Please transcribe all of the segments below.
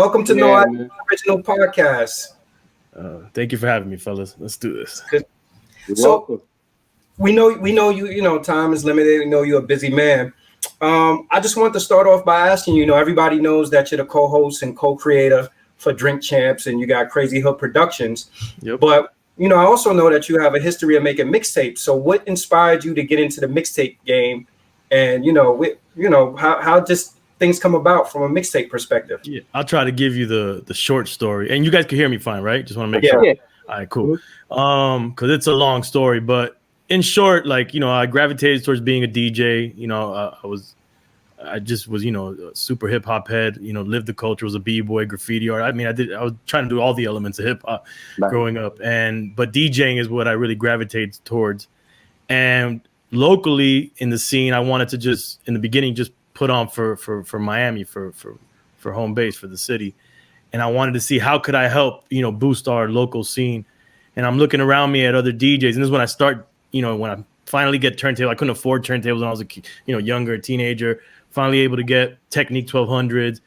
Welcome to No Ideas Original Podcast. Thank you for having me, fellas. Let's do this. Good. So we know you. You know, time is limited. We know you're a busy man. I just want to start off by asking you. Everybody knows that you're the co-host and co-creator for Drink Champs, and you got Crazy Hood Productions. Yep. But I also know that you have a history of making mixtapes. So what inspired you to get into the mixtape game? And how just things come about from a mixtape perspective? Yeah, I'll try to give you the short story, and you guys can hear me fine, right? Just want to make sure. Yeah. All right, cool. Because it's a long story, but in short, I gravitated towards being a DJ. I just was, a super hip hop head. Lived the culture. Was a b-boy, graffiti art. I was trying to do all the elements of hip hop growing up, but DJing is what I really gravitated towards. And locally in the scene, I wanted to just in the beginning just put on for Miami for home base for the city, and I wanted to see how could I help boost our local scene. And I'm looking around me at other DJs, and this is when I start when I finally get turntable. I couldn't afford turntables when I was a younger teenager. Finally able to get Technique 1200s,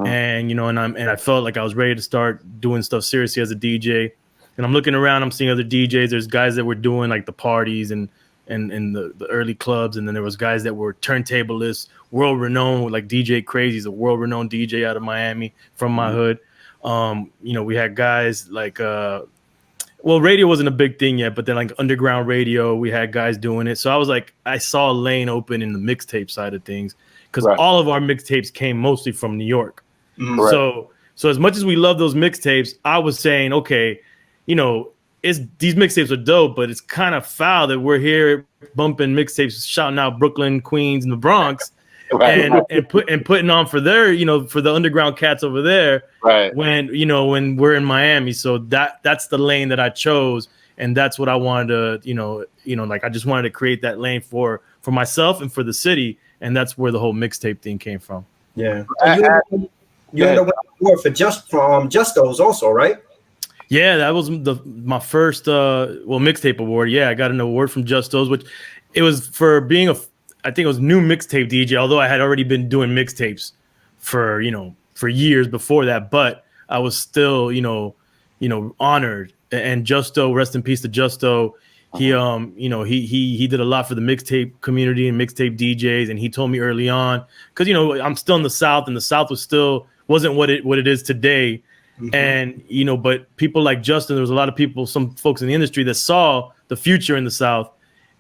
and I felt like I was ready to start doing stuff seriously as a DJ. And I'm looking around, I'm seeing other DJs. There's guys that were doing like the parties and the early clubs, and then there was guys that were turntablists, world renowned, like DJ Crazy's a world renowned DJ out of Miami from my hood. We had guys like radio wasn't a big thing yet, but then like underground radio, we had guys doing it. So I was like, I saw a lane open in the mixtape side of things, because all of our mixtapes came mostly from New York. So as much as we love those mixtapes, I was saying, okay, these mixtapes are dope, but it's kind of foul that we're here bumping mixtapes, shouting out Brooklyn, Queens, and the Bronx, and putting on for their, for the underground cats over there, when we're in Miami. So that's the lane that I chose, and that's what I wanted to, I just wanted to create that lane for myself and for the city, and that's where the whole mixtape thing came from. Yeah, you ended up winning for Justos also, right? Yeah, that was my first mixtape award. Yeah, I got an award from Justos, which it was for being I think it was new mixtape DJ, although I had already been doing mixtapes for years before that, but I was still, honored. And Justo, rest in peace to Justo. He he did a lot for the mixtape community and mixtape DJs, and he told me early on, because I'm still in the South, and the South wasn't what it is today. And but people like Justin, there was a lot of people, some folks in the industry that saw the future in the South,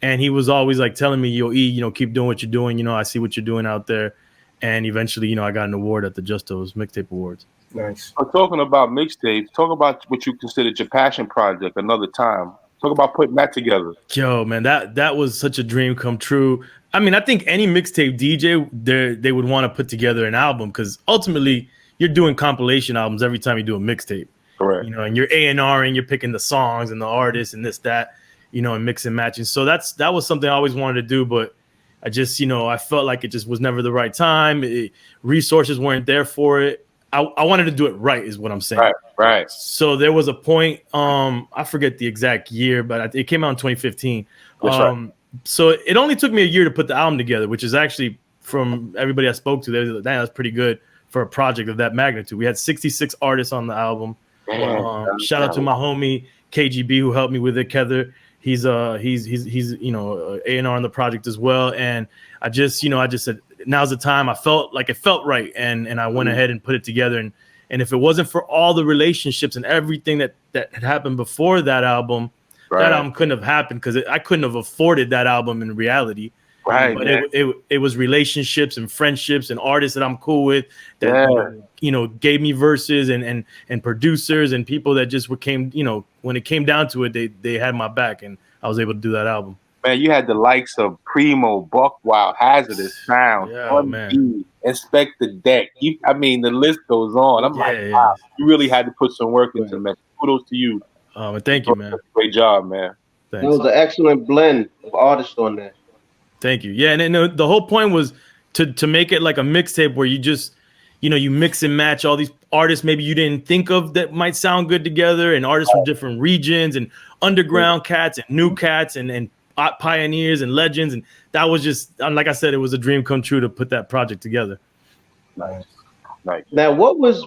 and he was always like telling me, "Yo, E, keep doing what you're doing. I see what you're doing out there." And eventually, I got an award at the Justos Mixtape Awards. Nice. Talking about mixtapes, talk about what you considered your passion project another time. Talk about putting that together. Yo, man, that was such a dream come true. I think any mixtape DJ, they would want to put together an album, because ultimately you're doing compilation albums every time you do a mixtape. Correct. And you're A&Ring, you're picking the songs and the artists and this, that, and mix and matching. So that was something I always wanted to do, but I just, I felt like it just was never the right time. Resources weren't there for it. I wanted to do it right, is what I'm saying. Right. So there was a point, I forget the exact year, but it came out in 2015. So it only took me a year to put the album together, which is actually, from everybody I spoke to, they were like, "Damn, that's pretty good for a project of that magnitude." We had 66 artists on the album. Shout out to my homie KGB who helped me with it. Kether, he's A&R on the project as well. And I just said, now's the time. I felt like it felt right, and I went ahead and put it together. And if it wasn't for all the relationships and everything that had happened before that album, that album couldn't have happened, because I couldn't have afforded that album in reality. Right. But it was relationships and friendships and artists that I'm cool with that gave me verses and producers and people that just came, when it came down to it, they had my back, and I was able to do that album. Man, you had the likes of Primo, Buck Wild, Hazardous, Sound, Inspect the Deck. The list goes on. I'm wow, you really had to put some work into it, man. Kudos to you. Thank you, man. Great job, man. Thanks. It was an excellent blend of artists on there. Thank you. Yeah, and the whole point was to make it like a mixtape where you just, you mix and match all these artists maybe you didn't think of that might sound good together, and artists from different regions, and underground cats and new cats and pioneers and legends. And that was just, like I said, it was a dream come true to put that project together. Nice. Right. Now, what was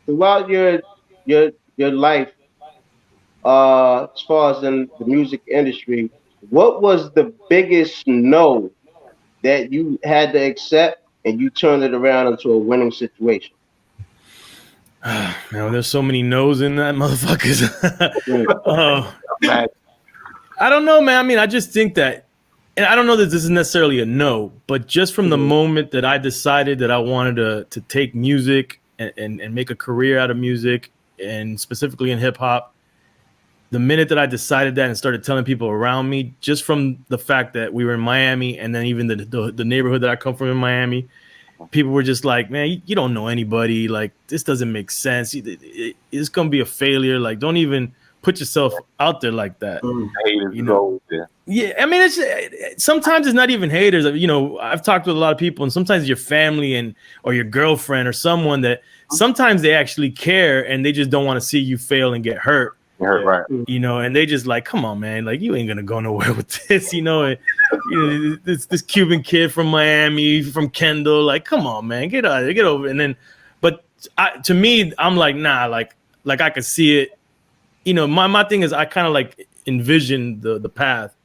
throughout your life, as far as in the music industry, what was the biggest no that you had to accept and you turned it around into a winning situation? Man, there's so many no's in that motherfuckers. I don't know, man. I mean, I just think that, and I don't know that this is necessarily a no, but just from the moment that I decided that I wanted to take music and make a career out of music, and specifically in hip hop, the minute that I decided that and started telling people around me, just from the fact that we were in Miami, and then even the neighborhood that I come from in Miami, people were just like, man, you don't know anybody. Like, this doesn't make sense. It's going to be a failure. Like, don't even put yourself out there like that. You know? Yeah, I mean, sometimes it's not even haters. You know, I've talked with a lot of people, and sometimes your family or your girlfriend or someone that sometimes they actually care, and they just don't want to see you fail and get hurt. Right. You know, and they just like, come on, man, like, you ain't gonna go nowhere with this, you know. And, you know, this Cuban kid from Miami, from Kendall, like, come on, man, get out of there, get over it. And then, but to me, I'm like, nah, like I could see it. You know, my thing is I kind of like envision the path,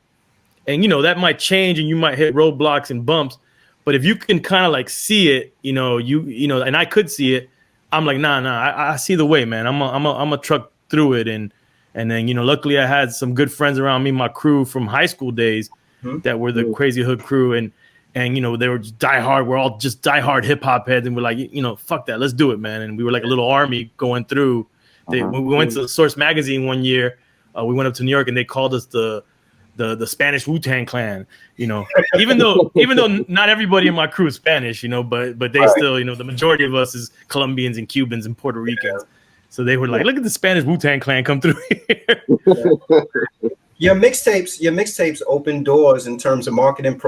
and you know that might change, and you might hit roadblocks and bumps, but if you can kind of like see it, you know, and I could see it, I'm like, nah, I see the way, man. I'm a truck through it. And then, you know, luckily I had some good friends around me, my crew from high school days that were the Crazy Hood crew. And, you know, they were just diehard. We're all just diehard hip hop heads. And we're like, you know, fuck that. Let's do it, man. And we were like a little army going through. When we went to Source Magazine one year, we went up to New York and they called us the Spanish Wu-Tang Clan, you know, even though not everybody in my crew is Spanish, you know, but they still, you know, the majority of us is Colombians and Cubans and Puerto Ricans. So they were like, look at the Spanish Wu-Tang Clan come through here. Your mixtapes open doors in terms of marketing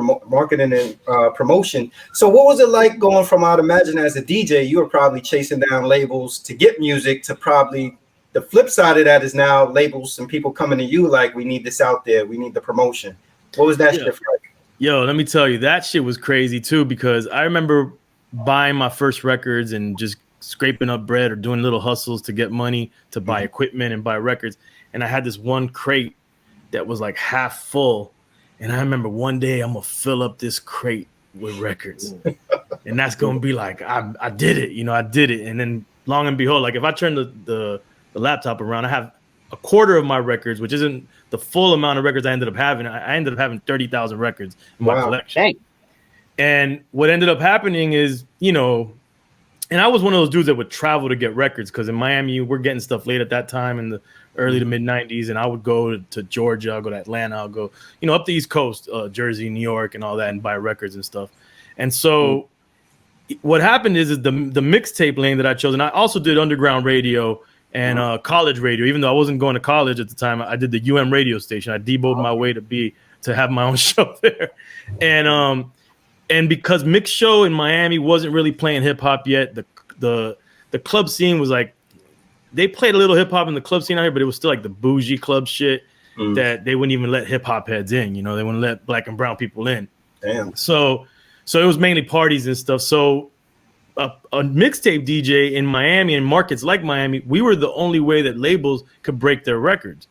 and promotion. So what was it like going from, I'd imagine as a DJ, you were probably chasing down labels to get music, to probably the flip side of that is now labels and people coming to you like, we need this out there, we need the promotion. What was that shift like? Yo, let me tell you, that shit was crazy too, because I remember buying my first records and just scraping up bread or doing little hustles to get money to buy equipment and buy records. And I had this one crate that was like half full. And I remember one day I'm gonna fill up this crate with records. And that's gonna be like, I did it, you know, I did it. And then long and behold, like if I turn the laptop around, I have a quarter of my records, which isn't the full amount of records I ended up having. I ended up having 30,000 records in my collection. Dang. And what ended up happening is, you know, and I was one of those dudes that would travel to get records, because in Miami, we're getting stuff late at that time in the early to mid 90s. And I would go to Georgia, I'll go to Atlanta, I'll go, you know, up the East Coast, Jersey, New York and all that, and buy records and stuff. And so what happened is the mixtape lane that I chose, and I also did underground radio and college radio, even though I wasn't going to college at the time. I did the UM radio station. I deboed my way to have my own show there. And because Mix Show in Miami wasn't really playing hip hop yet, the club scene was like, they played a little hip hop in the club scene out here, but it was still like the bougie club shit that they wouldn't even let hip hop heads in. You know, they wouldn't let black and brown people in. Damn. So it was mainly parties and stuff. So a mixtape DJ in Miami and markets like Miami, we were the only way that labels could break their records,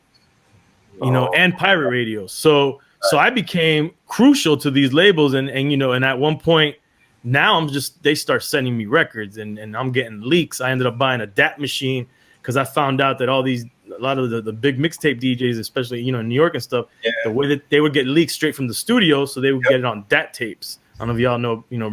you know, and pirate radio. So I became crucial to these labels, and you know, and at one point now they start sending me records and I'm getting leaks. I ended up buying a DAT machine because I found out that a lot of the big mixtape DJs, especially, you know, in New York and stuff, the way that they would get leaks straight from the studio, so they would get it on DAT tapes. I don't know if y'all know, you know.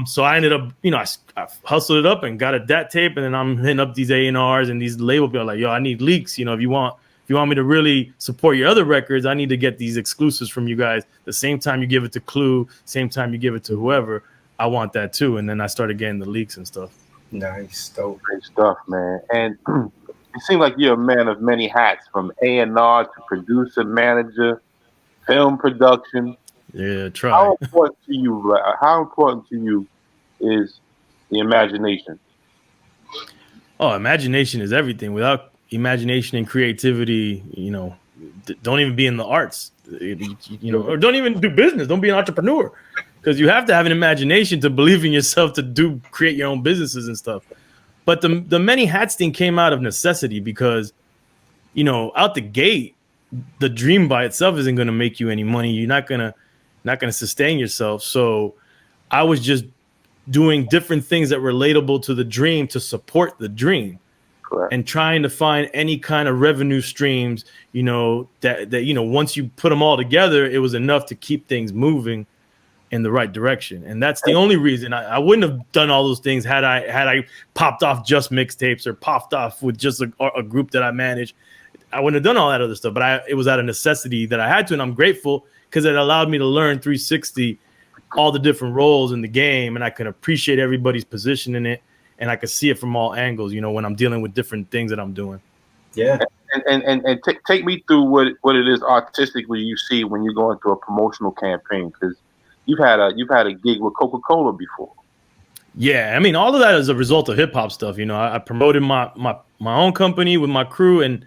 So I ended up, you know, I hustled it up and got a DAT tape, and then I'm hitting up these A&Rs and these label people like, yo, I need leaks. You know, if you want me to really support your other records, I need to get these exclusives from you guys. The same time you give it to Clue, same time you give it to whoever, I want that too. And then I started getting the leaks and stuff. Nice, dope. Great stuff, man. And it seems like you're a man of many hats, from A&R to producer, manager, film production. Yeah, try. How important to you is the imagination? Oh, imagination is everything. Without imagination and creativity, you know, don't even be in the arts, you know, or don't even do business. Don't be an entrepreneur. because you have to have an imagination to believe in yourself to create your own businesses and stuff. But the many hats thing came out of necessity because, you know, out the gate, the dream by itself isn't going to make you any money. You're not gonna sustain yourself. So I was just doing different things that were relatable to the dream to support the dream. Correct. And trying to find any kind of revenue streams, you know, that you know, once you put them all together, it was enough to keep things moving in the right direction. And that's the only reason I wouldn't have done all those things had I popped off just mixtapes or popped off with just a group that I managed. I wouldn't have done all that other stuff, but it was out of necessity that I had to, and I'm grateful because it allowed me to learn 360 all the different roles in the game, and I could appreciate everybody's position in it, and I could see it from all angles, you know, when I'm dealing with different things that I'm doing. Yeah. And take me through what it is artistically you see when you go into a promotional campaign, because you've had a gig with Coca-Cola before. Yeah, I mean, all of that is a result of hip hop stuff. You know, I promoted my own company with my crew, and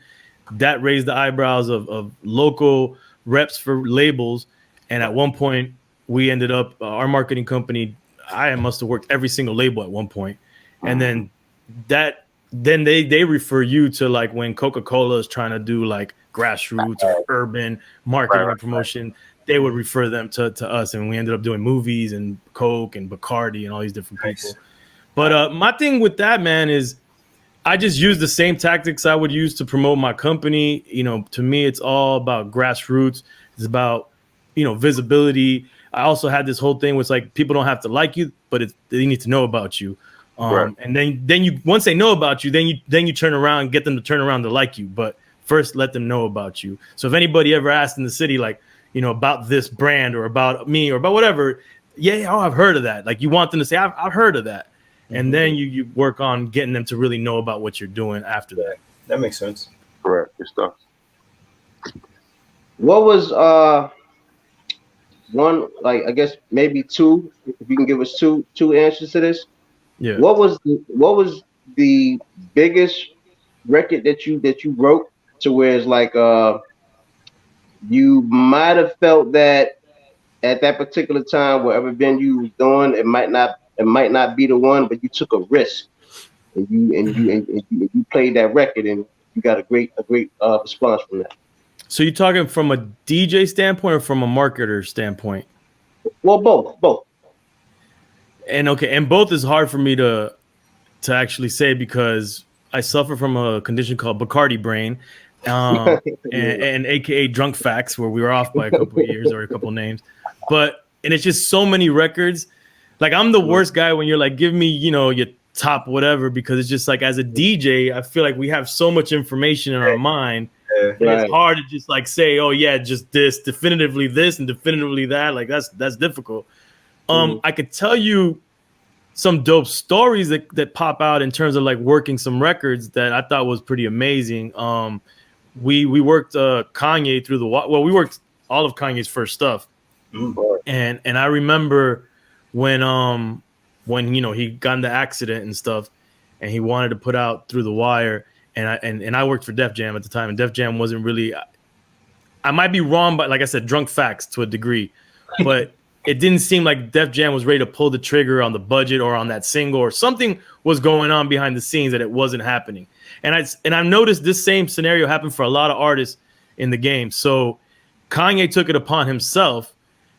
that raised the eyebrows of local reps for labels. And at one point, we ended up our marketing company. I must have worked every single label at one point, and then they refer you to, like, when Coca-Cola is trying to do like grassroots or urban marketing and promotion. They would refer them to us, and we ended up doing movies and Coke and Bacardi and all these different people. But my thing with that, man, is I just use the same tactics I would use to promote my company. You know, to me, it's all about grassroots. It's about, you know, visibility. I also had this whole thing where it's like people don't have to like you, but they need to know about you. And then you, once they know about you, then you turn around and get them to turn around to like you. But first, let them know about you. So if anybody ever asked in the city, like, you know, about this brand or about me or about whatever, I've heard of that. Like, you want them to say, I've heard of that. And then you work on getting them to really know about what you're doing after that. That makes sense. Correct. Good stuff. What was one, like, I guess maybe two, if you can give us two answers to this? Yeah. What was the biggest record that you wrote to where it's like you might have felt that at that particular time, whatever venue you was doing, it might not be the one, but you took a risk and you played that record and you got a great response from that. So you're talking from a DJ standpoint or from a marketer standpoint? Well, both. And okay, and both is hard for me to actually say because I suffer from a condition called Bacardi brain, and AKA drunk facts, where we were off by a couple of years or a couple of names. And it's just so many records. Like, I'm the worst guy when you're like, give me, you know, your top whatever, because it's just like, as a DJ, I feel like we have so much information in our mind. It's hard to just like say, oh yeah, just this, definitively this and definitively that. Like, that's difficult. I could tell you some dope stories that pop out in terms of like working some records that I thought was pretty amazing. We worked Kanye through we worked all of Kanye's first stuff. And I remember when you know, he got in the accident and stuff, and he wanted to put out Through the Wire, and I worked for Def Jam at the time, and Def Jam wasn't really, I might be wrong, but like I said, drunk facts to a degree, but it didn't seem like Def Jam was ready to pull the trigger on the budget or on that single, or something was going on behind the scenes that it wasn't happening. And I've noticed this same scenario happen for a lot of artists in the game. So Kanye took it upon himself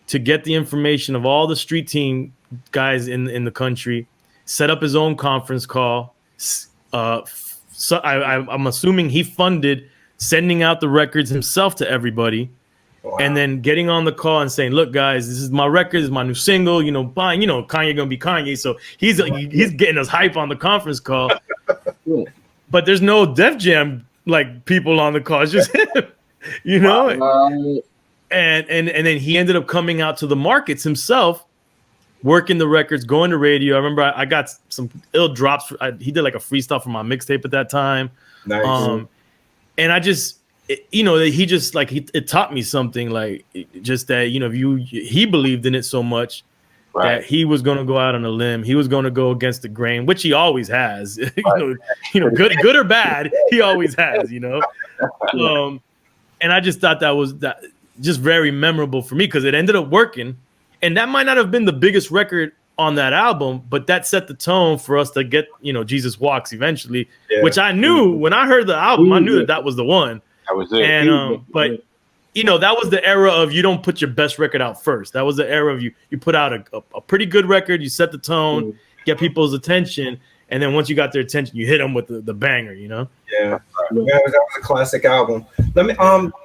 to get the information of all the street team guys in the country, set up his own conference call. So I'm assuming he funded sending out the records himself to everybody. Wow. And then getting on the call and saying, look, guys, this is my record, this is my new single, you know, buying, you know, Kanye gonna be Kanye. So he's getting us hype on the conference call. But there's no Def Jam like people on the call. It's just him, you know? And then he ended up coming out to the markets himself, working the records, going to radio. I remember I got some ill drops. He did like a freestyle for my mixtape at that time. Nice. And I just, you know, he just like, it taught me something, like just that, you know, he believed in it so much that he was going to go out on a limb. He was going to go against the grain, which he always has, you know, good or bad, he always has, you know? And I just thought that was just very memorable for me, because it ended up working. And that might not have been the biggest record on that album, but that set the tone for us to get, Jesus Walks eventually, which I knew when I heard the album, I knew that was the one. That was it. And, but that was the era of you don't put your best record out first. That was the era of you put out a pretty good record, you set the tone, get people's attention. And then once you got their attention, you hit them with the banger, Yeah, that was a classic album. Let me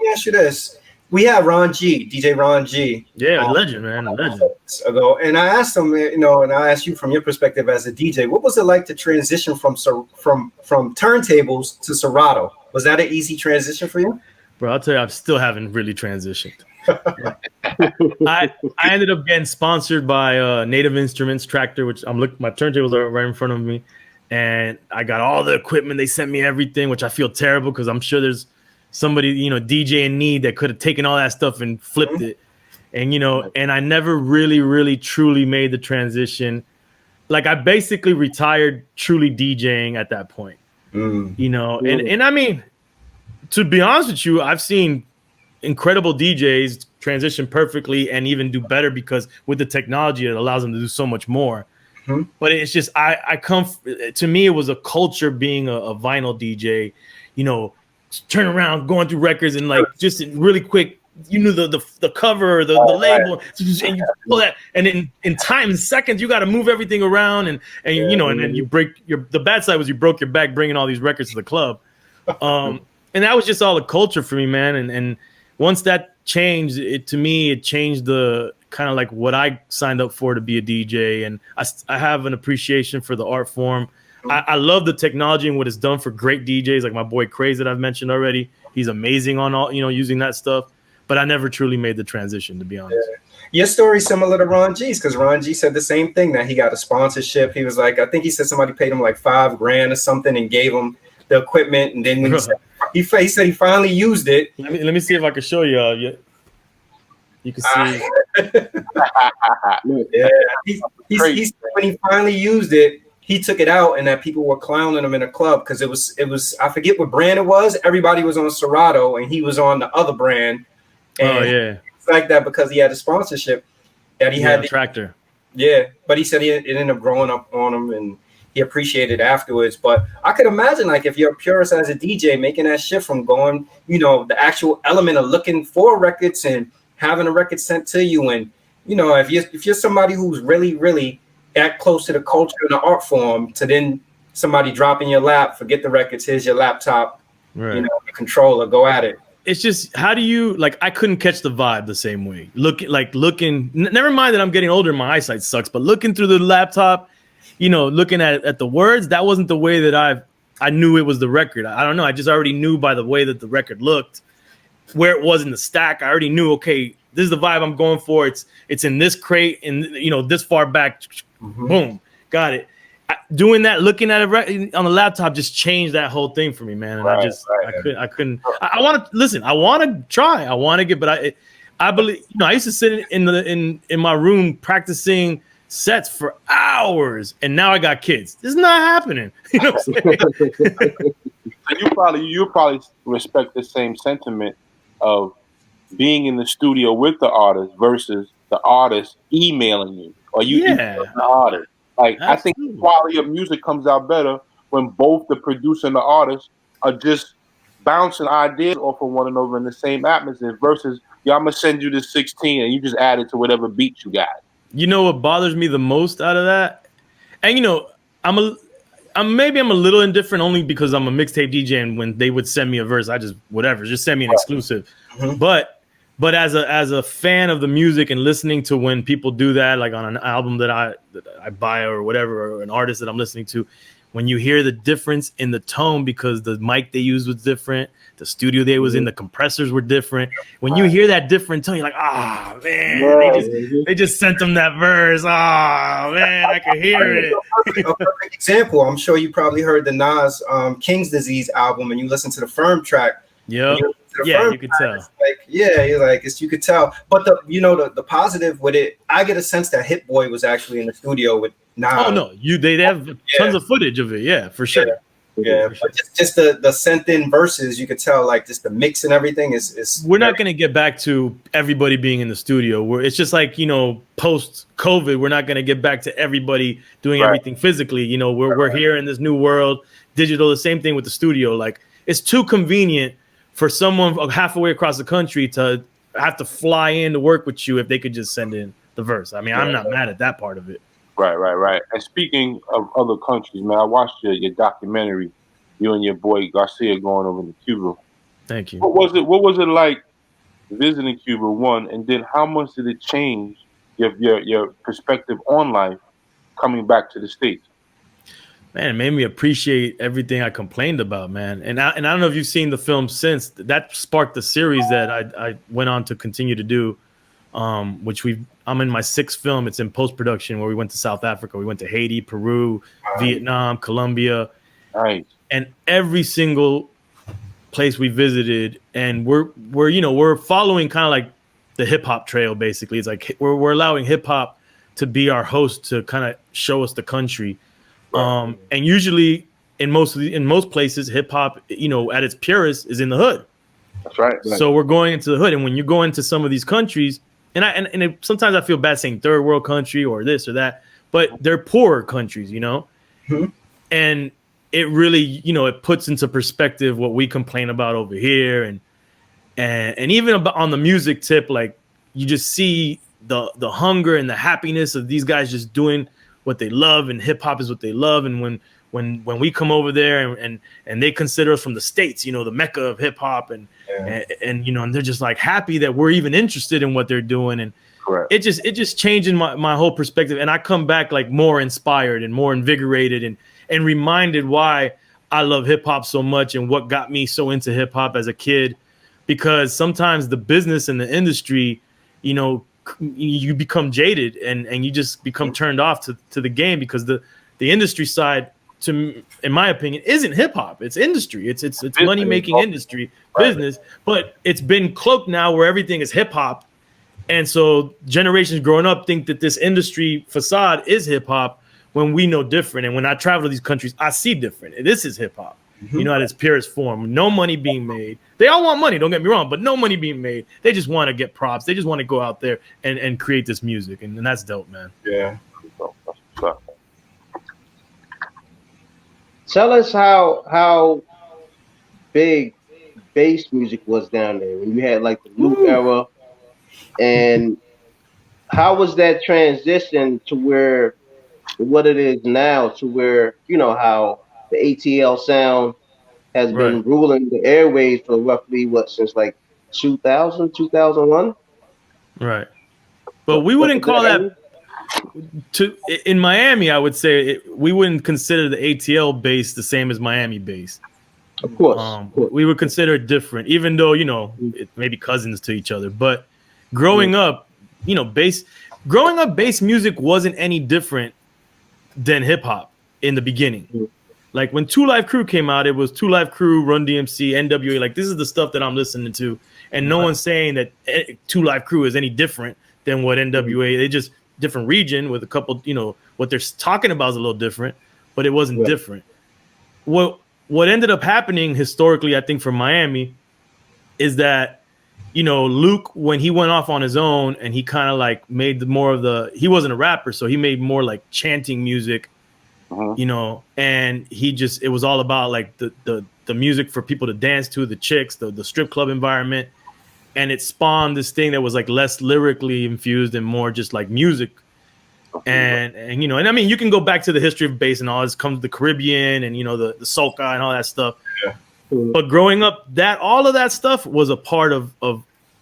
ask you this. We had Ranji, DJ Ranji. Yeah, legend, man, a legend. Ago, and I asked him, and I asked you from your perspective as a DJ, what was it like to transition from turntables to Serato? Was that an easy transition for you? Bro, I'll tell you, I still haven't really transitioned. I ended up getting sponsored by Native Instruments Tractor, which my turntables are right in front of me, and I got all the equipment. They sent me everything, which I feel terrible because I'm sure there's somebody, DJ in need that could have taken all that stuff and flipped it. And, and I never really, truly made the transition. Like I basically retired truly DJing at that point, and I mean, to be honest with you, I've seen incredible DJs transition perfectly and even do better because with the technology, it allows them to do so much more. But it's just, to me, it was a culture being a vinyl DJ, turn around, going through records and like just really quick, the cover, the label, and you pull that, and in seconds, you got to move everything around, and then you break the bad side was you broke your back bringing all these records to the club, and that was just all the culture for me, man. And once that changed, it changed the kind of like what I signed up for to be a DJ, and I have an appreciation for the art form. I love the technology and what it's done for great DJs like my boy Craze that I've mentioned already. He's amazing on all using that stuff. But I never truly made the transition, to be honest. Your story's similar to Ron G's because Ron G said the same thing, that he got a sponsorship. He was like, I think he said somebody paid him like $5,000 or something and gave him the equipment. And then when he said he finally used it. Let me see if I can show you. You can see. He said when he finally used it, he took it out and that people were clowning him in a club because it was I forget what brand it was. Everybody was on Serato and he was on the other brand. And it's like that because he had a sponsorship that he had a tractor. Yeah, but he said it ended up growing up on him and he appreciated it afterwards. But I could imagine like if you're a purist as a DJ making that shift from going, the actual element of looking for records and having a record sent to you, and if you're somebody who's really, really that close to the culture and the art form, to then somebody drop in your lap, forget the records, here's your laptop, your controller, go at it. It's just, how do you, like, I couldn't catch the vibe the same way. Looking, never mind that I'm getting older, my eyesight sucks, but looking through the laptop, looking at the words, that wasn't the way that I knew it was the record. I don't know. I just already knew by the way that the record looked, where it was in the stack. I already knew, okay, this is the vibe I'm going for. It's in this crate and, this far back. Boom, got it. Doing that, looking at it on the laptop just changed that whole thing for me, man. And I couldn't. I want to listen. I want to try. I want to get, but I believe, I used to sit in my room practicing sets for hours, and now I got kids. This is not happening. What I'm saying? you probably respect the same sentiment of being in the studio with the artist versus the artist emailing you, or you email the artist. Like, absolutely. I think the quality of music comes out better when both the producer and the artist are just bouncing ideas off of one another in the same atmosphere versus, I'm going to send you this 16 and you just add it to whatever beat you got. You know what bothers me the most out of that? And, I'm a little indifferent only because I'm a mixtape DJ, and when they would send me a verse, I just, just send me an exclusive. Mm-hmm. But as a fan of the music and listening to when people do that, like on an album that I buy or whatever, or an artist that I'm listening to, when you hear the difference in the tone because the mic they used was different, the studio they was in, the compressors were different. When you hear that different tone, you're like, man, they just sent them that verse. Man, I can hear it. A perfect example, I'm sure you probably heard the Nas King's Disease album, and you listen to the Firm track. Yeah. You could tell. You could tell. But the positive with it, I get a sense that Hit Boy was actually in the studio with Nas. Oh no, they have tons of footage of it. Yeah, for sure. Yeah, but just the sent in verses, you could tell like just the mix and everything is. We're not going to get back to everybody being in the studio. It's just like, post COVID, we're not going to get back to everybody doing everything physically. We're here in this new world, digital. The same thing with the studio. Like, it's too convenient for someone halfway across the country to have to fly in to work with you if they could just send in the verse. I mean, I'm not mad at that part of it. Right. And speaking of other countries, man, I watched your documentary, you and your boy Garcia going over to Cuba. Thank you. What was it like visiting Cuba, one, and then how much did it change your perspective on life coming back to the States? Man, it made me appreciate everything I complained about, man. And I don't know if you've seen the film since. That sparked the series that I went on to continue to do, which I'm in my 6th film. It's in post-production, where we went to South Africa. We went to Haiti, Peru, Vietnam, Colombia. Nice. And every single place we visited, and we're following kind of like the hip hop trail, basically. It's like we're allowing hip hop to be our host to kind of show us the country. And usually in most places, hip hop, at its purest is in the hood. That's right. So we're going into the hood, and when you go into some of these countries, sometimes I feel bad saying third world country or this or that, but they're poorer countries, Mm-hmm. And it really, it puts into perspective what we complain about over here, and even about on the music tip, like you just see the hunger and the happiness of these guys just doing what they love, and hip hop is what they love. And when we come over there and they consider us from the States, the Mecca of hip hop, and they're just like happy that we're even interested in what they're doing. And correct. It just changing my whole perspective. And I come back like more inspired and more invigorated and reminded why I love hip hop so much and what got me so into hip hop as a kid, because sometimes the business and the industry, you become jaded and you just become turned off to the game, because the industry side, in my opinion, isn't hip hop. It's industry. It's money making industry, business, but it's been cloaked now where everything is hip hop. And so generations growing up think that this industry facade is hip hop, when we know different. And when I travel to these countries, I see different. This is hip hop, at its purest form. No money being made. They all want money, don't get me wrong, but no money being made. They just want to get props. They just want to go out there and create this music. And that's dope, man. Yeah. Tell us how big bass music was down there when you had like the Loop era, and how was that transition to what it is now, to where how the ATL sound has been ruling the airwaves for roughly since like 2000, 2001? Right. But we wouldn't call that in Miami. I would say we wouldn't consider the ATL bass the same as Miami bass. Of course. We would consider it different, even though it may be cousins to each other. But growing up, bass music wasn't any different than hip hop in the beginning. Like when 2 Live Crew came out, it was 2 Live Crew, Run DMC, NWA. Like, this is the stuff that I'm listening to, and no one's saying that 2 Live Crew is any different than what NWA. They just different region with a couple. What they're talking about is a little different, but it wasn't different. What ended up happening historically, I think, for Miami, is that Luke, when he went off on his own and he kind of like made he wasn't a rapper, so he made more like chanting music, and it was all about like the music for people to dance to, the chicks, the strip club environment. And it spawned this thing that was like less lyrically infused and more just like music. And I mean, you can go back to the history of bass and all this, comes the Caribbean and the soca and all that stuff. Yeah. But growing up, all of that stuff was a part of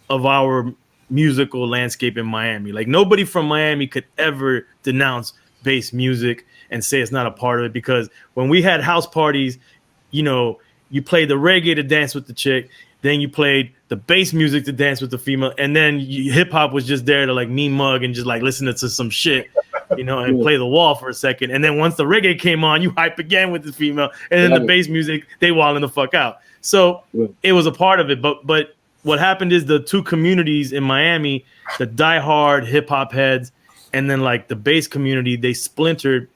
our musical landscape in Miami. Like, nobody from Miami could ever denounce bass music and say it's not a part of it, because when we had house parties, you played the reggae to dance with the chick, then you played the bass music to dance with the female, and then hip hop was just there to like mean mug and just like listen to some shit, and play the wall for a second. And then once the reggae came on, you hype again with the female, and then the bass music, they walling the fuck out. So it was a part of it. But what happened is the two communities in Miami, the diehard hip hop heads, and then like the bass community, they splintered.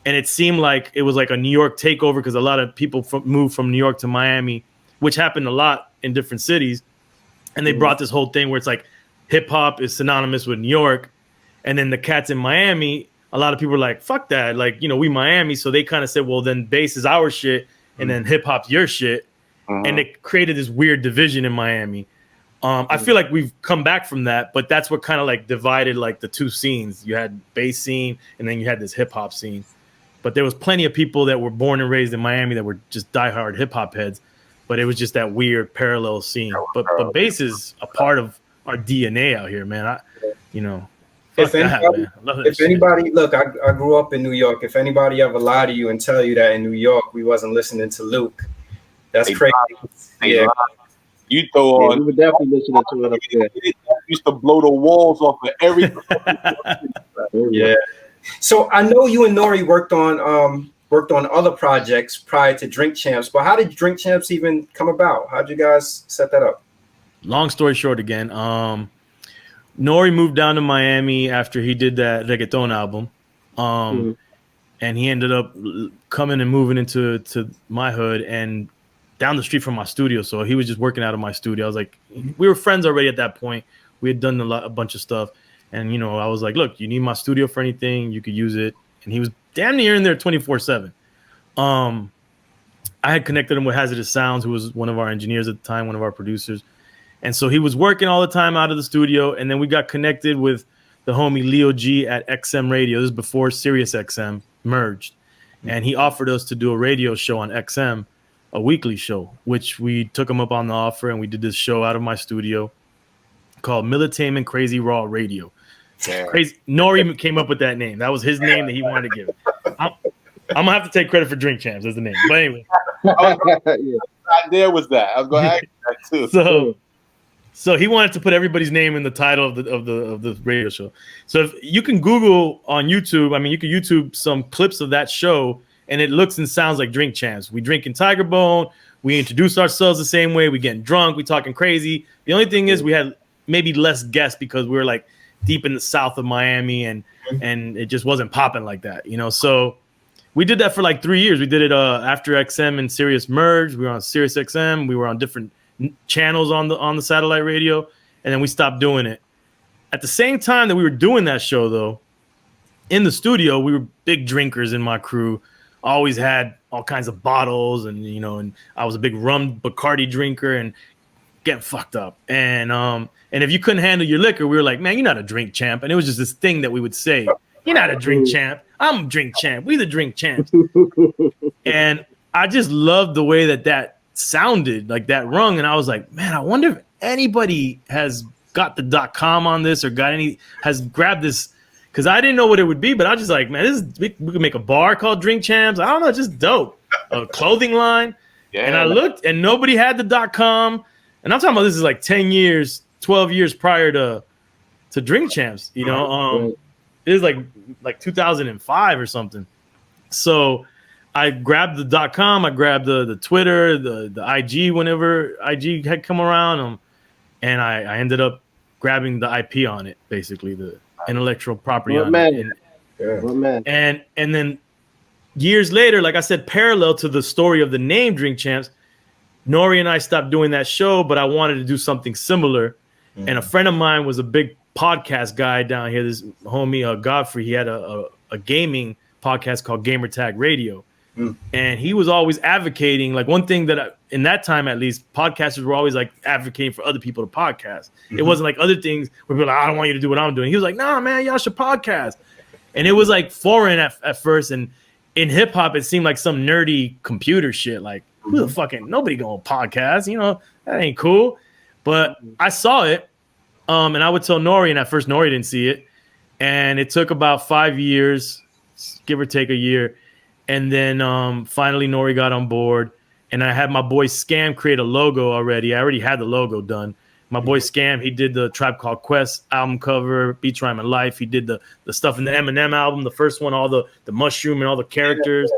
and it seemed like it was like a New York takeover because a lot of people moved from New York to Miami, which happened a lot in different cities. And they brought this whole thing where it's like hip hop is synonymous with New York. And then the cats in Miami, a lot of people were like, fuck that. Like, you know, we Miami. So they kind of said, well, then bass is our shit. And then hip hop's your shit. And it created this weird division in Miami. I feel like we've come back from that, but that's what kind of like divided like the two scenes. You had bass scene and then you had this hip hop scene. But there was plenty of people that were born and raised in Miami that were just diehard hip hop heads. But it was just that weird parallel scene. But bass is a part of our DNA out here, man. If anybody, look, I grew up in New York. If anybody ever lie to you and tell you that in New York we wasn't listening to Luke, that's crazy. Yeah. You throw on. We were definitely listening to it up there. Used to blow the walls off of everything. Yeah. So I know you and Nori worked on other projects prior to Drink Champs, but how did Drink Champs even come about? How'd you guys set that up? Long story short, again, Nori moved down to Miami after he did that reggaeton album, and he ended up coming and moving into my hood and down the street from my studio. So he was just working out of my studio. I was like, we were friends already at that point. We had done a bunch of stuff. And, you know, I was like, look, you need my studio for anything, you could use it. And he was damn near in there 24/7. I had connected him with Hazardous Sounds, who was one of our engineers at the time, one of our producers. And so he was working all the time out of the studio. And then we got connected with the homie Leo G at XM Radio. This is before Sirius XM merged. And he offered us to do a radio show on XM, a weekly show, which we took him up on the offer. And we did this show out of my studio called Militainment Crazy Raw Radio. Yeah. Crazy. Nori came up with that name. That was his name that he wanted to give it. I'm going to have to take credit for Drink Champs as the name. But anyway. Idea was that. I was going to ask that too. So he wanted to put everybody's name in the title of the radio show. So if you can Google on YouTube, I mean, you can YouTube some clips of that show, and it looks and sounds like Drink Champs. We drinking Tiger Bone. We introduce ourselves the same way. We getting drunk. We talking crazy. The only thing is we had maybe less guests because we were like deep in the south of Miami, and it just wasn't popping like that, you know. So we did that for like 3 years. We did it after XM and Sirius merged. We were on Sirius XM. We were on different channels on the satellite radio, and then we stopped doing it. At the same time that we were doing that show, though, in the studio, we were big drinkers in my crew. Always had all kinds of bottles, and you know, and I was a big rum Bacardi drinker and getting fucked up. And if you couldn't handle your liquor, we were like, man, you're not a drink champ. And it was just this thing that we would say, you're not a drink champ. I'm a drink champ. We the drink champs. And I just loved the way that sounded, like that rung. And I was like, man, I wonder if anybody has got the .com on this or has grabbed this, because I didn't know what it would be, but I was just like, man, we could make a bar called Drink Champs. I don't know, just dope. A clothing line. Yeah. And I looked and nobody had the .com. And I'm talking about this is like 10 years, 12 years prior to Drink Champs, you know. It was like 2005 or something. So I grabbed the .com, I grabbed the Twitter, the IG whenever IG had come around, and I ended up grabbing the IP on it, basically the intellectual property on it. And then years later, like I said, parallel to the story of the name Drink Champs, Nori and I stopped doing that show, but I wanted to do something similar. Mm-hmm. And a friend of mine was a big podcast guy down here, this homie Godfrey. He had a gaming podcast called Gamer Tag Radio. And he was always advocating, like one thing that in that time, at least, podcasters were always like advocating for other people to podcast. Mm-hmm. It wasn't like other things where people were like, I don't want you to do what I'm doing. He was like, nah, man, y'all should podcast. And it was like foreign at first. And in hip hop, it seemed like some nerdy computer shit. Like, who the fucking, nobody gonna podcast, you know, that ain't cool. But I saw it. And I would tell Nori, and at first Nori didn't see it. And it took about 5 years, give or take a year. And then finally Nori got on board, and I had my boy Scam create a logo already. I already had the logo done. My boy Scam, he did the Tribe Called Quest album cover, Beats, Rhyme, and Life. He did the stuff in the Eminem album, the first one, all the mushroom and all the characters,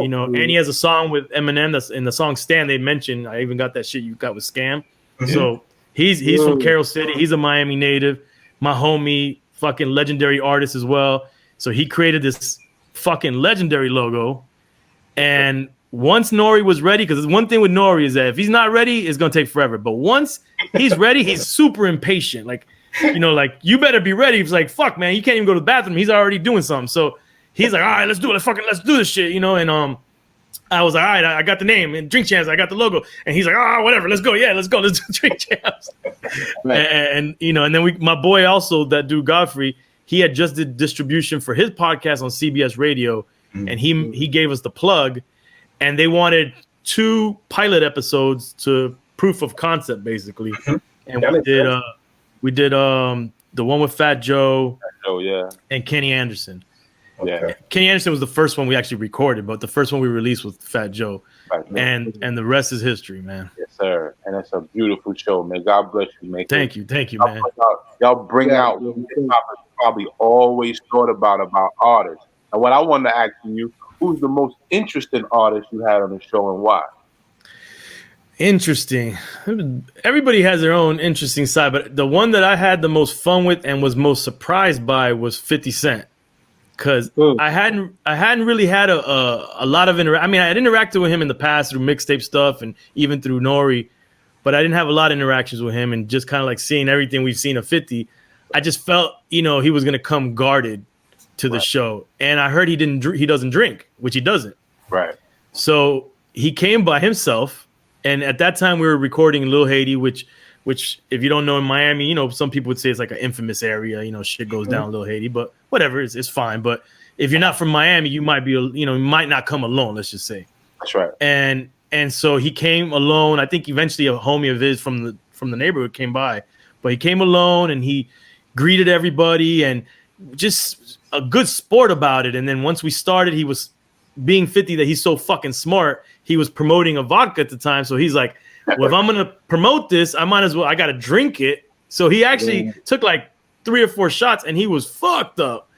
you know. And he has a song with Eminem that's in the song Stand. They mentioned, I even got that shit you got with Scam. Mm-hmm. So he's from Carroll City. He's a Miami native. My homie, fucking legendary artist as well. So he created this fucking legendary logo. And once Nori was ready, because one thing with Nori is that if he's not ready, it's gonna take forever. But once he's ready, he's super impatient. Like, you know, like, you better be ready. He's like, fuck, man, you can't even go to the bathroom. He's already doing something. So he's like, all right, let's do it. Let's do this shit, you know. And I was like, all right, I got the name, and Drink Champs, I got the logo. And he's like, whatever, let's go. Yeah, let's go. Let's do Drink Champs. Right. And you know, and then my boy also, that dude Godfrey, he had just did distribution for his podcast on CBS Radio, and he gave us the plug, and they wanted 2 pilot episodes to proof of concept, basically. And we did the one with Fat Joe, and Kenny Anderson. Yeah, Kenny Anderson was the first one we actually recorded, but the first one we released was Fat Joe, and the rest is history, man. Yes, sir. And it's a beautiful show, man. God bless you, man. Thank you, man. Y'all bring out topics probably always thought about artists. And what I wanted to ask you, who's the most interesting artist you had on the show and why? Interesting. Everybody has their own interesting side, but the one that I had the most fun with and was most surprised by was 50 Cent. Because I hadn't really had a lot of I mean, I had interacted with him in the past through mixtape stuff and even through Nori, but I didn't have a lot of interactions with him, and just kind of like seeing everything we've seen of 50, I just felt, you know, he was gonna come guarded to the show. And I heard he doesn't drink, which he doesn't. Right. So he came by himself, and at that time we were recording Lil Haiti, which if you don't know, in Miami, you know, some people would say it's like an infamous area, you know, shit goes down Lil Haiti, but whatever, it's fine. But if you're not from Miami, you might be, you know, you might not come alone, let's just say. That's right. And so he came alone. I think eventually a homie of his from the neighborhood came by, but he came alone and he greeted everybody and just a good sport about it. And then once we started, he was being 50 that he's so fucking smart. He was promoting a vodka at the time. So he's like, well, if I'm going to promote this, I might as well, I got to drink it. So he actually took like 3 or 4 shots and he was fucked up.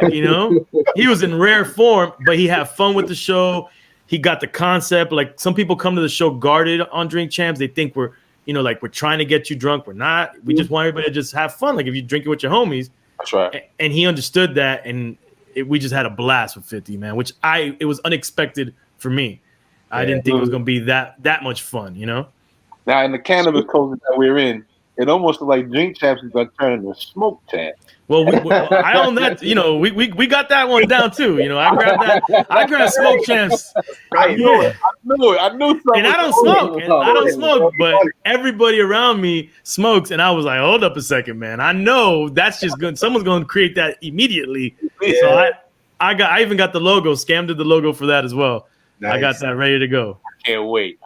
You know, he was in rare form, but he had fun with the show. He got the concept. Like, some people come to the show guarded on Drink Champs. They think we're, you know, like we're trying to get you drunk. We're not. We just want everybody to just have fun. Like, if you drink it with your homies. That's right. And he understood that. And we just had a blast with 50, man, which it was unexpected for me. I didn't think it was going to be that much fun, you know? Now, in the cannabis culture that we're in, it almost looks like Drink Champs is going to turn into Smoke Champs. Well, I own that. You know, we got that one down too. You know, I grabbed Smoke Champs. I knew it. I knew something. And I don't smoke, but everybody around me smokes, and I was like, hold up a second, man. I know that's just good. Someone's going to create that immediedely. Yeah. So I even got the logo. Scam did the logo for that as well. Nice. I got that ready to go. I can't wait.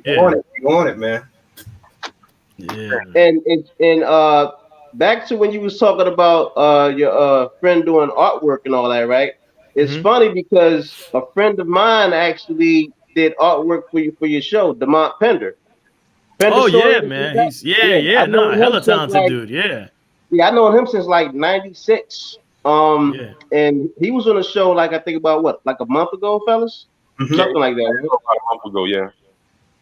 Yeah. You want it, man. Yeah. And back to when you was talking about your friend doing artwork and all that, right? It's funny because a friend of mine actually did artwork for your show, DeMont Pender. Oh yeah, man. He's hella talented dude. Yeah. Yeah, I know him since like '96. And he was on a show like I think about like a month ago, fellas. Something like that. About a month ago, yeah.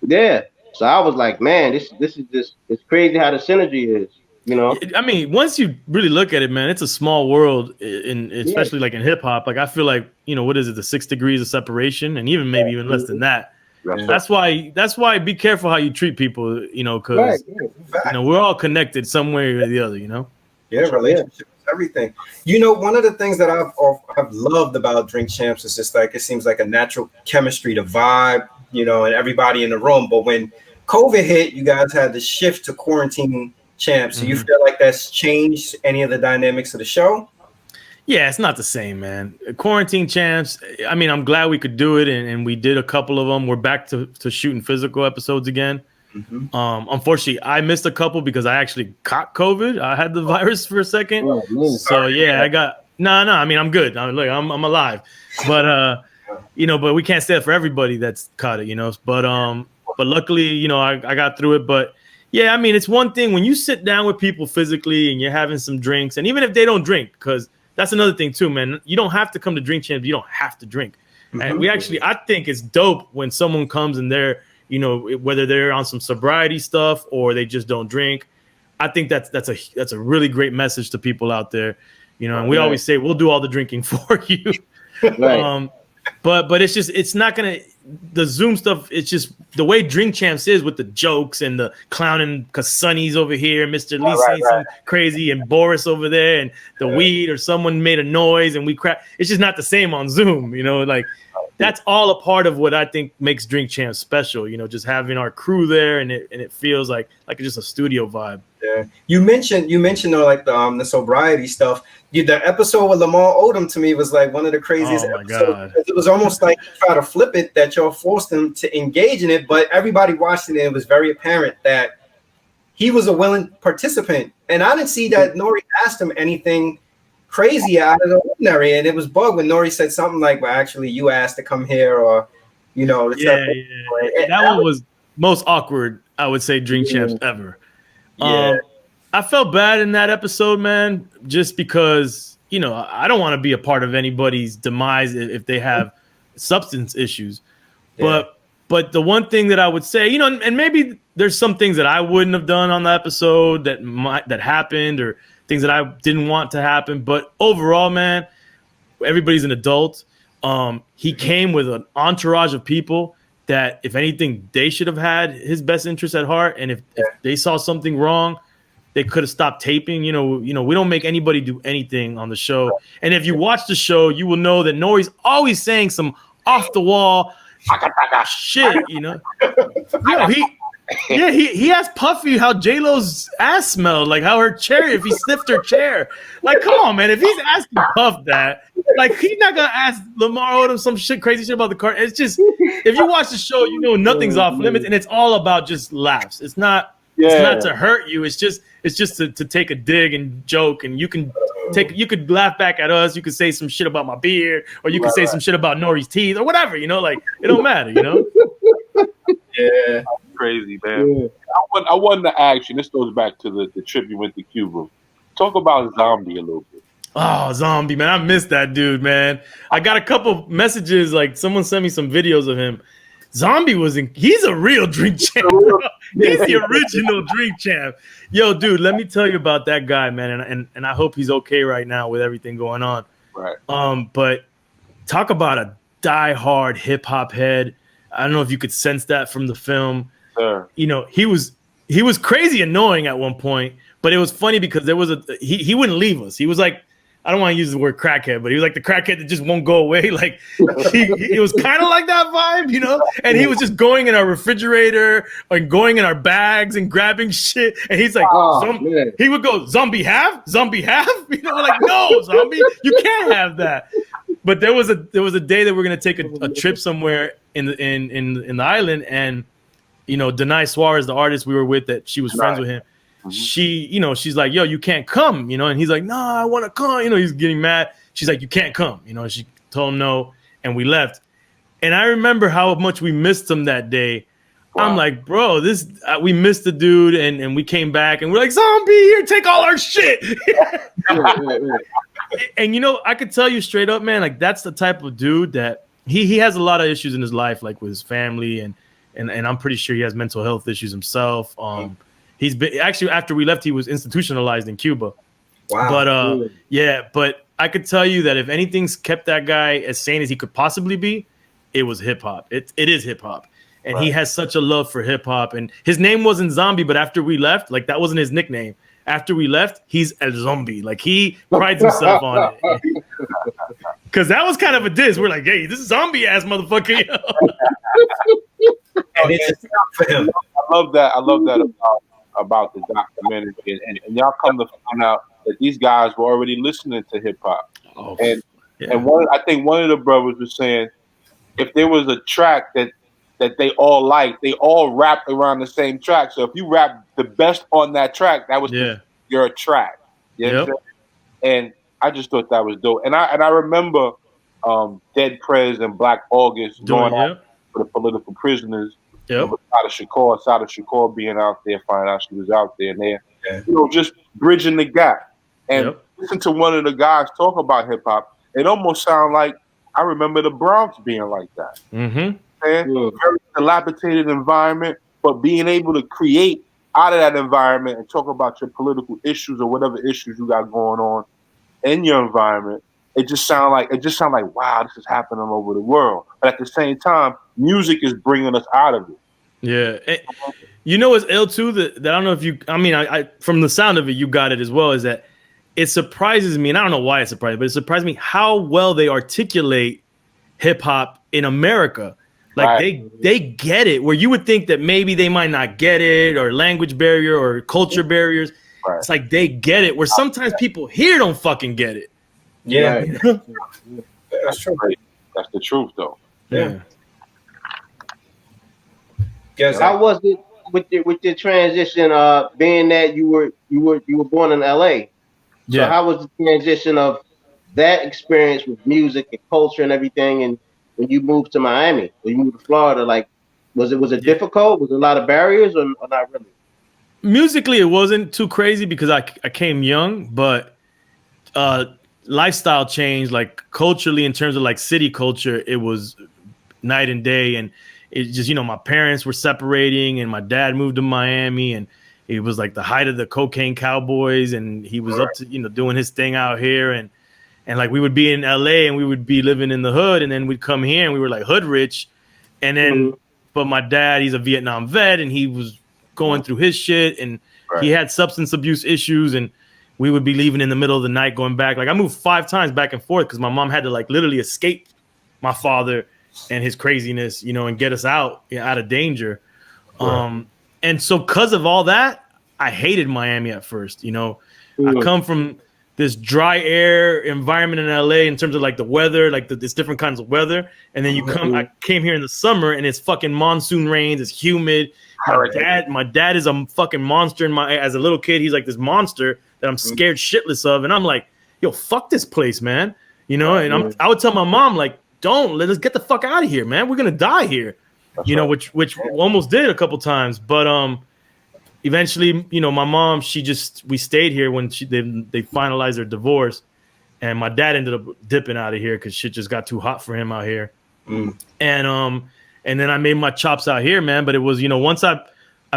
Yeah. So I was like, man, this is just, it's crazy how the synergy is, you know? I mean, once you really look at it, man, it's a small world, especially like in hip hop. Like, I feel like, you know, what is it, the 6 degrees of separation, and even less than that. That's why be careful how you treat people, you know, because you know, we're all connected some way or the other, you know. Yeah, relationships, everything. You know, one of the things that I've loved about Drink Champs is just like, it seems like a natural chemistry, the vibe, you know, and everybody in the room. But when COVID hit, you guys had to shift to quarantine champs. So you feel like that's changed any of the dynamics of the show? Yeah, it's not the same, man. Quarantine champs, I mean, I'm glad we could do it, and we did a couple of them. We're back to shooting physical episodes again. Unfortunately, I missed a couple because I actually caught COVID. I had the virus for a second. So yeah, I got I mean, I'm good. I'm alive. But you know, but we can't say that for everybody that's caught it, you know. But luckily, you know, I got through it. But yeah, I mean, it's one thing when you sit down with people physically and you're having some drinks, and even if they don't drink, because that's another thing too, man. You don't have to come to Drink Champs. You don't have to drink. And I think it's dope when someone comes and they're, you know, whether they're on some sobriety stuff or they just don't drink. I think that's a really great message to people out there, you know. And we always say we'll do all the drinking for you. Right. But it's not gonna, the Zoom stuff. It's just the way Drink Champs is with the jokes and the clowning, because Sonny's over here, Mr. Lee saying something crazy, and Boris over there, and the weed or someone made a noise and we crap. It's just not the same on Zoom, like that's all a part of what I think makes Drink Champs special. Just having our crew there, and it feels like just a studio vibe. Yeah, you mentioned though, like the sobriety stuff. The episode with Lamar Odom to me was like one of the craziest episodes. It was almost like you try to flip it, that y'all forced him to engage in it, but everybody watched it and it was very apparent that he was a willing participant. And I didn't see that Nori asked him anything crazy out of the ordinary. And it was bug when Nori said something like, "Well, actually, you asked to come here," or that one was most awkward, I would say, Drink Champs ever. Yeah. I felt bad in that episode, man, just because, I don't want to be a part of anybody's demise if they have substance issues. Yeah. But the one thing that I would say, and maybe there's some things that I wouldn't have done on the episode that happened, or things that I didn't want to happen. But overall, man, everybody's an adult. He came with an entourage of people that, if anything, they should have had his best interest at heart. And if they saw something wrong, they could have stopped taping. We don't make anybody do anything on the show. And if you watch the show, you will know that Nori's always saying some off the wall shit. He asked Puffy how J-Lo's ass smelled, like how her chair, if he sniffed her chair. Like, come on, man. If he's asking Puff that, like, he's not gonna ask Lamar Odom some crazy shit about the car. It's just, if you watch the show, nothing's off limits, and it's all about just laughs. It's not to hurt you. It's just to take a dig and joke, and you could laugh back at us. You could say some shit about my beard, or you could say some shit about Nori's teeth, or whatever. Like, it don't matter. Yeah, crazy, man. Yeah. I wanted to ask you. This goes back to the trip you went to Cuba. Talk about Zombie a little bit. Oh, Zombie, man. I missed that dude, man. I got a couple messages, like someone sent me some videos of him. Zombie he's a real drink champ, bro. He's the original drink champ. Yo, dude, let me tell you about that guy, man. And I hope he's okay right now with everything going on. Right. But talk about a diehard hip hop head. I don't know if you could sense that from the film. Sure. He was crazy annoying at one point, but it was funny because there was he wouldn't leave us. He was like, I don't want to use the word crackhead, but he was like the crackhead that just won't go away. Like it was kind of like that vibe, And he was just going in our refrigerator and going in our bags and grabbing shit. And he's like, he would go, "Zombie have? Zombie have?" Like, no, Zombie, you can't have that. But there was a day that we're gonna take a trip somewhere in the island, and Denai Suarez, the artist we were with, that she was friends with him. Mm-hmm. She's like, "Yo, you can't come," and he's like, "No, I want to come." He's getting mad. She's like, "You can't come," and she told him no, and we left. And I remember how much we missed him that day. Wow. I'm like, bro, we missed the dude, and we came back, and we're like, "Zombie, here, take all our shit." And I could tell you straight up, man, like that's the type of dude that he has a lot of issues in his life, like with his family, and I'm pretty sure he has mental health issues himself. He's been actually, after we left, he was institutionalized in Cuba. Wow. But but I could tell you that if anything's kept that guy as sane as he could possibly be, it was hip hop. It is hip hop. And He has such a love for hip hop. And his name wasn't Zombie, but after we left, like that wasn't his nickname. After we left, he's El Zombie. Like he prides himself on it. Because that was kind of a diss. We're like, "Hey, this is zombie ass motherfucker." And it's for him. I love that about the documentary, and y'all come to find out that these guys were already listening to hip hop. Oh, and I think one of the brothers was saying, if there was a track that they all liked, they all rapped around the same track. So if you rap the best on that track, that was your track. And I just thought that was dope. And I remember Dead Prez and Black August going out for the political prisoners. Sada Shakur being out there, finding out she was out there, and they're just bridging the gap. And listen to one of the guys talk about hip hop. It almost sounds like I remember the Bronx being like that. Mm-hmm. Very dilapidated environment, but being able to create out of that environment and talk about your political issues or whatever issues you got going on in your environment, it just sound like wow, this is happening all over the world. But at the same time, music is bringing us out of it. Yeah. You know what's ill too? That I don't know if you. I mean, I from the sound of it, you got it as well. Is that it surprises me, and I don't know why it surprises me, but it surprises me how well they articulate hip hop in America. Like Right. they get it, where you would think that maybe they might not get it, or language barrier or culture barriers. Right. It's like they get it, where sometimes people here don't fucking get it. Yeah, Right. that's true. That's the truth, though. Yeah. Yes. How was it with your transition? Being that you were born in LA. So Yeah. how was the transition of that experience with music and culture and everything? And when you moved to Miami, when you moved to Florida, like, was it difficult? Was there a lot of barriers or not really? Musically, it wasn't too crazy because I came young, but lifestyle changed. Like culturally, in terms of like city culture, it was night and day. And it just, you know, my parents were separating, and my dad moved to Miami, and it was like the height of the cocaine cowboys, and he was up to, you know, doing his thing out here, and like we would be in LA and we would be living in the hood, and then we'd come here and we were like hood rich, and then but my dad, he's a Vietnam vet, and he was going through his shit, and he had substance abuse issues, and we would be leaving in the middle of the night going back. Like I moved 5 times back and forth because my mom had to like literally escape my father and his craziness, you know, and get us out of danger. And so because of all that, I hated Miami at first. You know, I come from this dry air environment in LA in terms of like the weather, like there's different kinds of weather. And then I came here in the summer and it's fucking monsoon rains. It's humid. My dad is a fucking monster as a little kid. He's like this monster that I'm scared shitless of. And I'm like, yo, fuck this place, man. You know, and I would tell my mom, like, let us get the fuck out of here, man. We're going to die here. That's know, which almost did a couple times. But eventually, you know, my mom, we stayed here when they finalized their divorce. And my dad ended up dipping out of here because shit just got too hot for him out here. And then I made my chops out here, man. But it was, you know, once I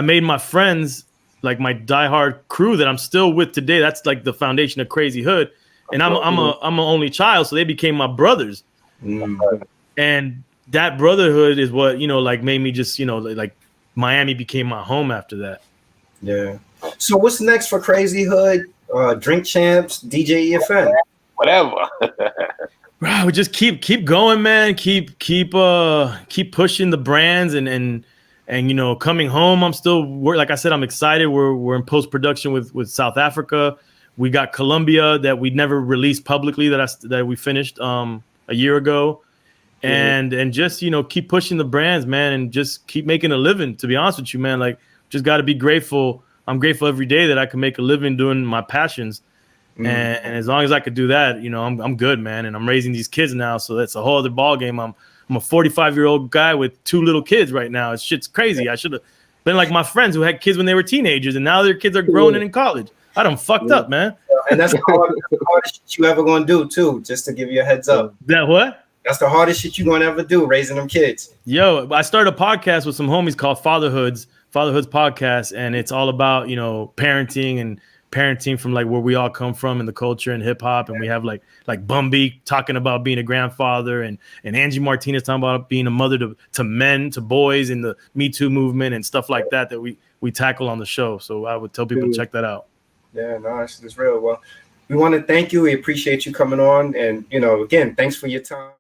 made my friends, like my diehard crew that I'm still with today, that's like the foundation of Crazy Hood. And I'm an only child, so they became my brothers. And that brotherhood is what, you know, like made me just, you know, like Miami became my home after that. Yeah. So what's next for Crazy Hood? Drink Champs, DJ EFN, whatever. We just keep going, man. Keep pushing the brands and you know, coming home. I'm still like I said, I'm excited. We're in post production with South Africa. We got Colombia that we never released publicly that we finished a year ago. And just, you know, keep pushing the brands, man, and just keep making a living. To be honest with you, man, like just got to be grateful. I'm grateful every day that I can make a living doing my passions. And as long as I could do that, you know, I'm good, man. And I'm raising these kids now, so that's a whole other ball game. I'm a 45-year-old guy with 2 little kids right now. It's shit's crazy. I should have been like my friends who had kids when they were teenagers, and now their kids are grown and in college. I done fucked up, man. And that's the hardest shit you ever gonna do, too. Just to give you a heads up. That what? That's the hardest shit you're gonna ever do, raising them kids. Yo, I started a podcast with some homies called Fatherhoods podcast, and it's all about, you know, parenting from like where we all come from in the culture and hip hop. And we have like Bumby talking about being a grandfather, and Angie Martinez talking about being a mother to men, to boys in the Me Too movement and stuff like that we tackle on the show. So I would tell people to check that out. Yeah, no, it's real. Well, we want to thank you. We appreciate you coming on. And, you know, again, thanks for your time.